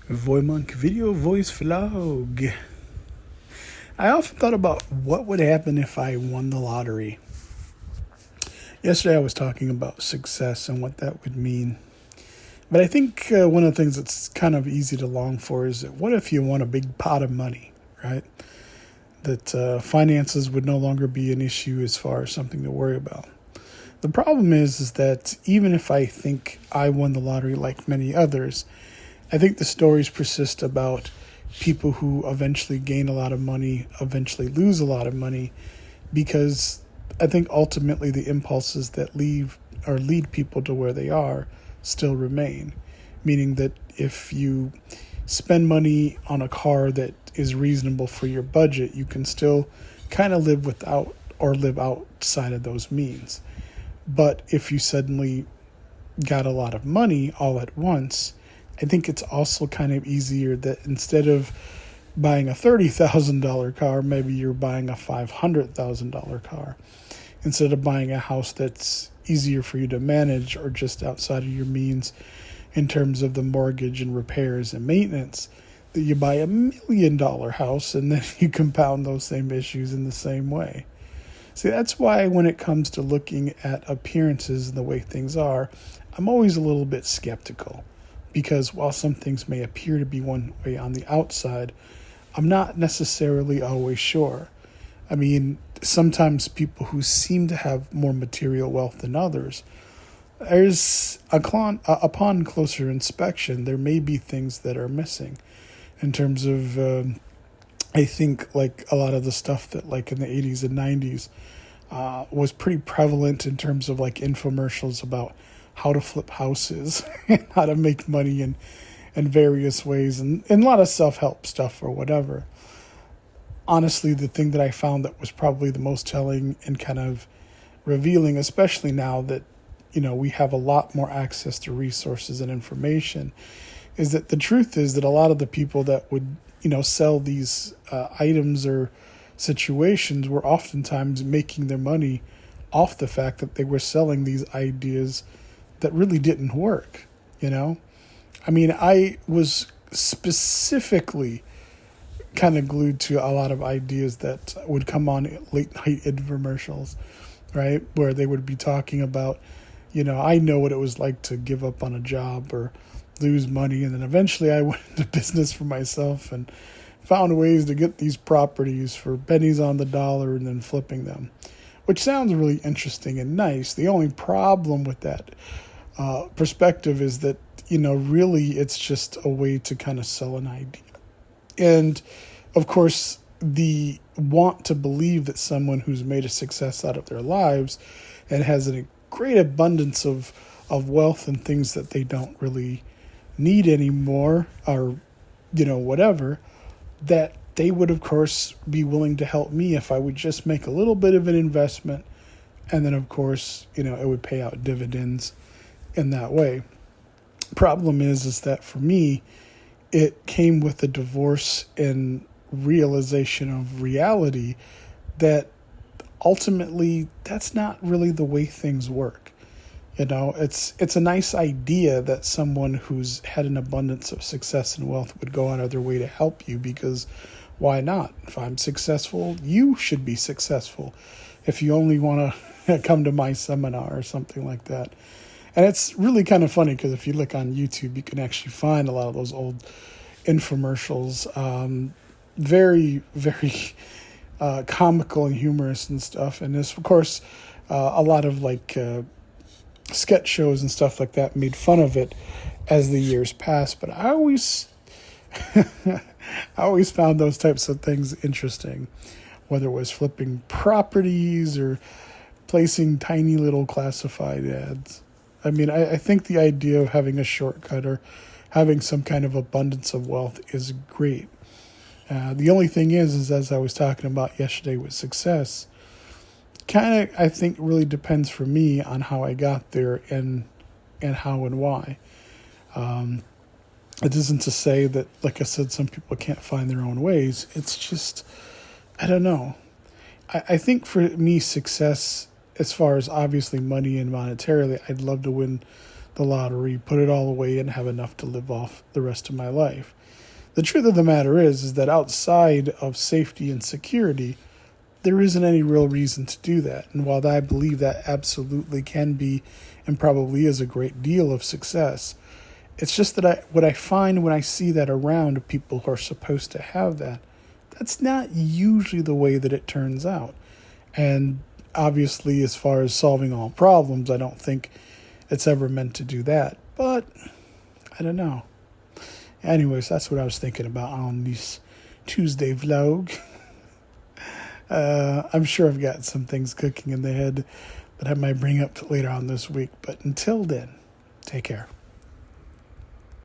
VoyMonk video voice vlog. I often thought about what would happen if I won the lottery. Yesterday I was talking about success and what that would mean. But I think one of the things that's kind of easy to long for is that what if you won a big pot of money, right? That finances would no longer be an issue as far as something to worry about. The problem is that even if I think I won the lottery like many others, I think the stories persist about people who eventually gain a lot of money, eventually lose a lot of money, because I think ultimately the impulses that lead people to where they are still remain. Meaning that if you spend money on a car that is reasonable for your budget, you can still kind of live without or live outside of those means. But if you suddenly got a lot of money all at once, I think it's also kind of easier that instead of buying a $30,000 car, maybe you're buying a $500,000 car. Instead of buying a house that's easier for you to manage or just outside of your means in terms of the mortgage and repairs and maintenance, that you buy $1 million house and then you compound those same issues in the same way. See, that's why when it comes to looking at appearances and the way things are, I'm always a little bit skeptical. Because while some things may appear to be one way on the outside, I'm not necessarily always sure. I mean, sometimes people who seem to have more material wealth than others, upon closer inspection, there may be things that are missing in terms of, I think, like a lot of the stuff that like in the 80s and 90s was pretty prevalent in terms of like infomercials about how to flip houses and how to make money in various ways and a lot of self-help stuff or whatever. Honestly, the thing that I found that was probably the most telling and kind of revealing, especially now that, we have a lot more access to resources and information, is that the truth is that a lot of the people that would, sell these items or situations were oftentimes making their money off the fact that they were selling these ideas that really didn't work, I mean, I was specifically kind of glued to a lot of ideas that would come on late night infomercials, right? Where they would be talking about, I know what it was like to give up on a job or lose money. And then eventually I went into business for myself and found ways to get these properties for pennies on the dollar and then flipping them, which sounds really interesting and nice. The only problem with that perspective is that, really it's just a way to kind of sell an idea. And of course, the want to believe that someone who's made a success out of their lives and has a great abundance of wealth and things that they don't really need anymore or, whatever, that they would, of course, be willing to help me if I would just make a little bit of an investment. And then, of course, it would pay out dividends in that way. Problem is that for me, it came with a divorce and realization of reality that ultimately that's not really the way things work. It's a nice idea that someone who's had an abundance of success and wealth would go out of their way to help you, because why not? If I'm successful, you should be successful. If you only want to come to my seminar or something like that. And it's really kind of funny because if you look on YouTube, you can actually find a lot of those old infomercials, very, very comical and humorous and stuff. And there's, of course, a lot of like sketch shows and stuff like that made fun of it as the years passed. But I always found those types of things interesting, whether it was flipping properties or placing tiny little classified ads. I mean, I think the idea of having a shortcut or having some kind of abundance of wealth is great. The only thing is as I was talking about yesterday with success, kind of, I think, really depends for me on how I got there and how and why. It isn't to say that, like I said, some people can't find their own ways. It's just, I don't know. I think for me, success, as far as obviously money and monetarily, I'd love to win the lottery, put it all away, and have enough to live off the rest of my life. The truth of the matter is that outside of safety and security, there isn't any real reason to do that. And while I believe that absolutely can be and probably is a great deal of success, it's just that what I find when I see that around people who are supposed to have that, that's not usually the way that it turns out. And obviously, as far as solving all problems, I don't think it's ever meant to do that. But I don't know. Anyways, that's what I was thinking about on this Tuesday vlog. I'm sure I've got some things cooking in the head that I might bring up later on this week. But until then, take care.